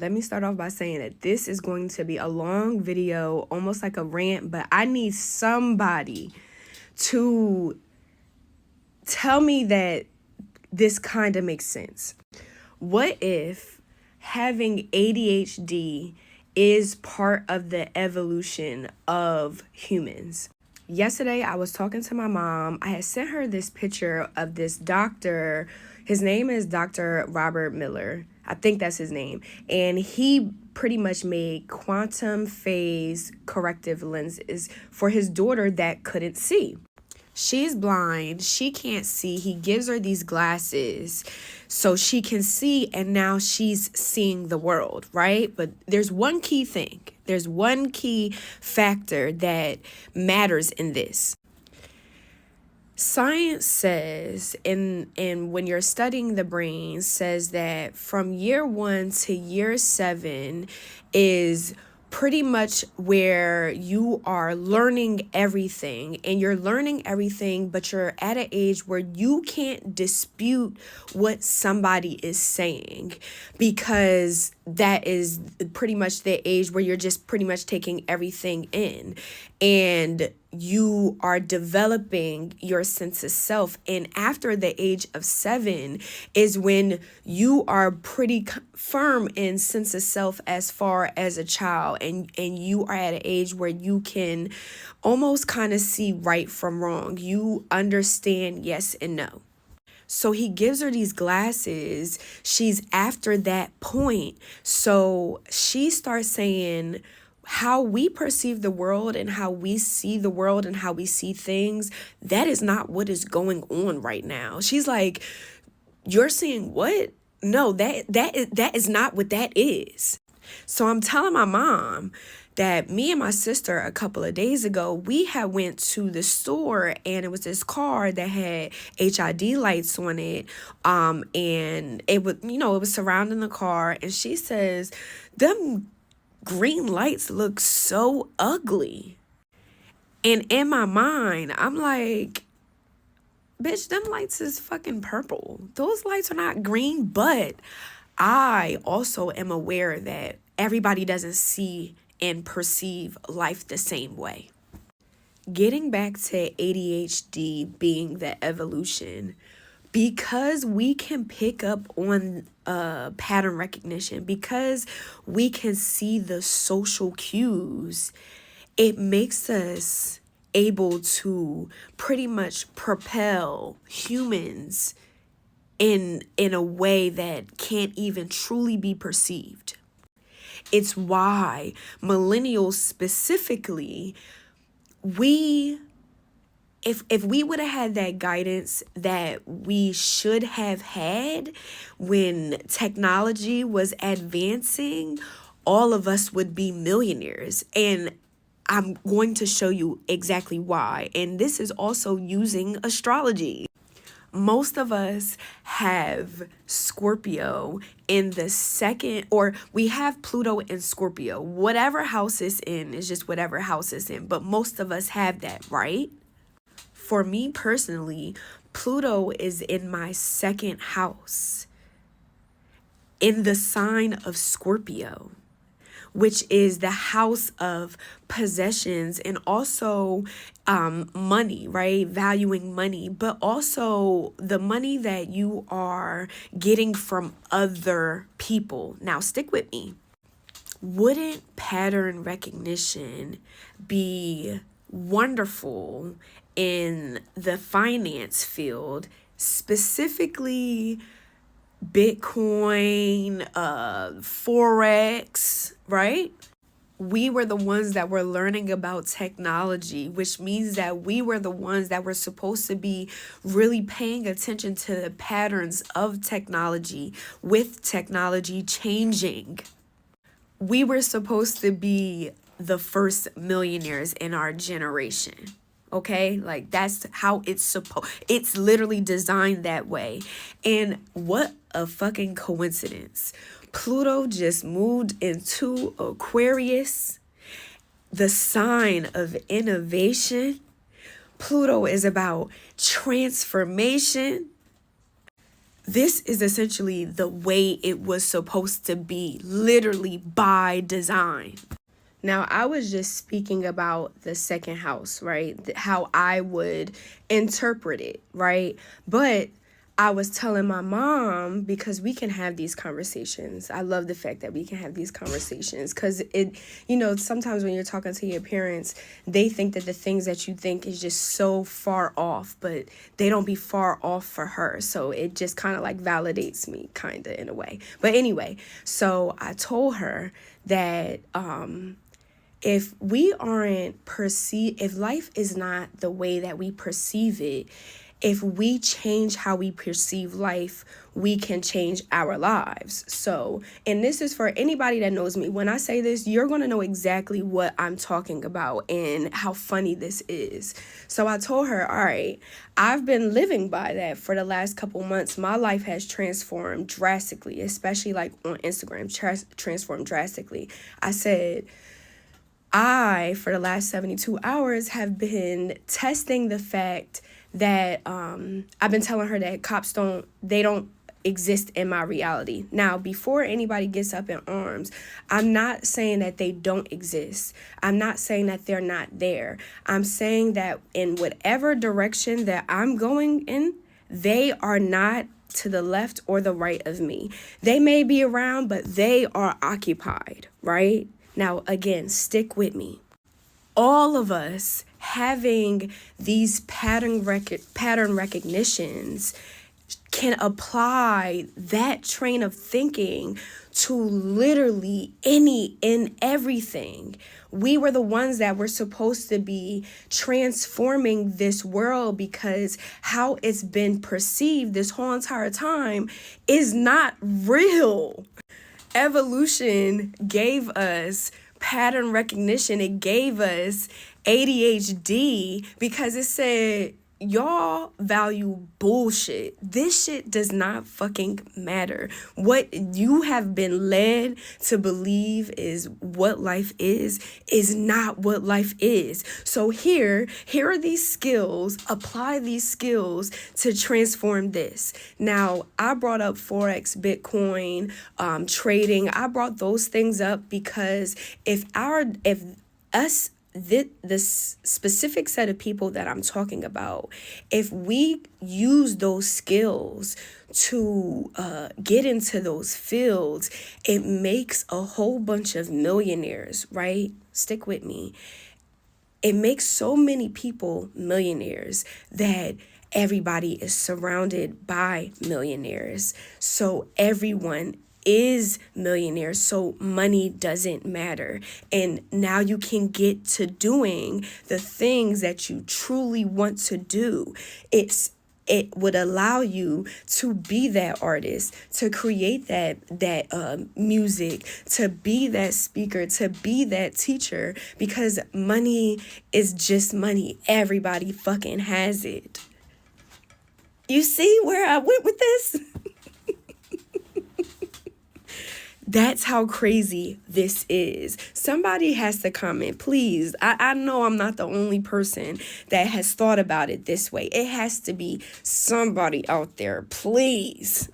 Let me start off by saying that this is going to be a long video, almost like a rant, but I need somebody to tell me that this kind of makes sense. What if having ADHD is part of the evolution of humans? Yesterday, I was talking to my mom. I had sent her this picture of this doctor. His name is Dr. Robert Miller. I think that's his name. And he pretty much made quantum phase corrective lenses for his daughter that couldn't see. She's blind. She can't see. He gives her these glasses so she can see, and now she's seeing the world, right? But there's one key thing. There's one key factor that matters in this. Science says, and when you're studying the brain, says that from year 1 to year 7 is pretty much where you are learning everything, and you're learning everything, but you're at an age where you can't dispute what somebody is saying, because that is pretty much the age where you're just pretty much taking everything in, and you are developing your sense of self. And after the age of 7 is when you are pretty firm in sense of self as far as a child, and you are at an age where you can almost kind of see right from wrong. You understand yes and no. So he gives her these glasses. She's after that point. So she starts saying, how we perceive the world and how we see the world and how we see things, that is not what is going on right now. She's like, you're seeing what? No, that is not what that is. So I'm telling my mom that me and my sister a couple of days ago, we had went to the store, and it was this car that had HID lights on it. And it was, it was surrounding the car. And she says, them green lights look so ugly. And in my mind, I'm like, bitch, them lights is fucking purple. Those lights are not green. But I also am aware that everybody doesn't see and perceive life the same way. Getting back to ADHD being the evolution, because we can pick up on pattern recognition, because we can see the social cues, it makes us able to pretty much propel humans in a way that can't even truly be perceived. It's why millennials specifically, if we would have had that guidance that we should have had when technology was advancing, all of us would be millionaires. And I'm going to show you exactly why. And this is also using astrology. Most of us have Scorpio in the second, or we have Pluto in Scorpio. Whatever house it's in is just whatever house it's in. But most of us have that, right? For me personally, Pluto is in my second house in the sign of Scorpio, which is the house of possessions and also money, right? Valuing money, but also the money that you are getting from other people. Now, stick with me. Wouldn't pattern recognition be wonderful in the finance field, specifically Bitcoin, Forex, right? We were the ones that were learning about technology, which means that we were the ones that were supposed to be really paying attention to the patterns of technology with technology changing. We were supposed to be the first millionaires in our generation. Okay, like that's how it's literally designed that way. And what a fucking coincidence. Pluto just moved into Aquarius, the sign of innovation. Pluto is about transformation. This is essentially the way it was supposed to be, literally by design. Now, I was just speaking about the second house, right? How I would interpret it, right? But I was telling my mom, because we can have these conversations. I love the fact that we can have these conversations because sometimes when you're talking to your parents, they think that the things that you think is just so far off, but they don't be far off for her. So it just kind of like validates me kind of in a way. But anyway, so I told her that, if we aren't if life is not the way that we perceive it, if we change how we perceive life, we can change our lives. So, and this is for anybody that knows me. When I say this, you're going to know exactly what I'm talking about and how funny this is. So I told her, all right, I've been living by that for the last couple months. My life has transformed drastically, especially like on Instagram, transformed drastically. I said, for the last 72 hours, have been testing the fact that I've been telling her that cops don't exist in my reality. Now, before anybody gets up in arms, I'm not saying that they don't exist. I'm not saying that they're not there. I'm saying that in whatever direction that I'm going in, they are not to the left or the right of me. They may be around, but they are occupied, right? Now, again, stick with me. All of us having these pattern recognitions can apply that train of thinking to literally any and everything. We were the ones that were supposed to be transforming this world, because how it's been perceived this whole entire time is not real. Evolution gave us pattern recognition. It gave us ADHD because it said, y'all value bullshit. This shit does not fucking matter. What you have been led to believe is what life is not what life is. So here are these skills. Apply these skills to transform this. Now, I brought up Forex, Bitcoin, trading. I brought those things up because this specific set of people that I'm talking about, if we use those skills to get into those fields, it makes a whole bunch of millionaires, right? Stick with me. It makes so many people millionaires that everybody is surrounded by millionaires. So everyone is millionaires, so money doesn't matter. And now you can get to doing the things that you truly want to do. It would allow you to be that artist, to create that music, to be that speaker, to be that teacher, because money is just money. Everybody fucking has it. You see where I went with this? That's how crazy this is. Somebody has to comment, please. I know I'm not the only person that has thought about it this way. It has to be somebody out there, please.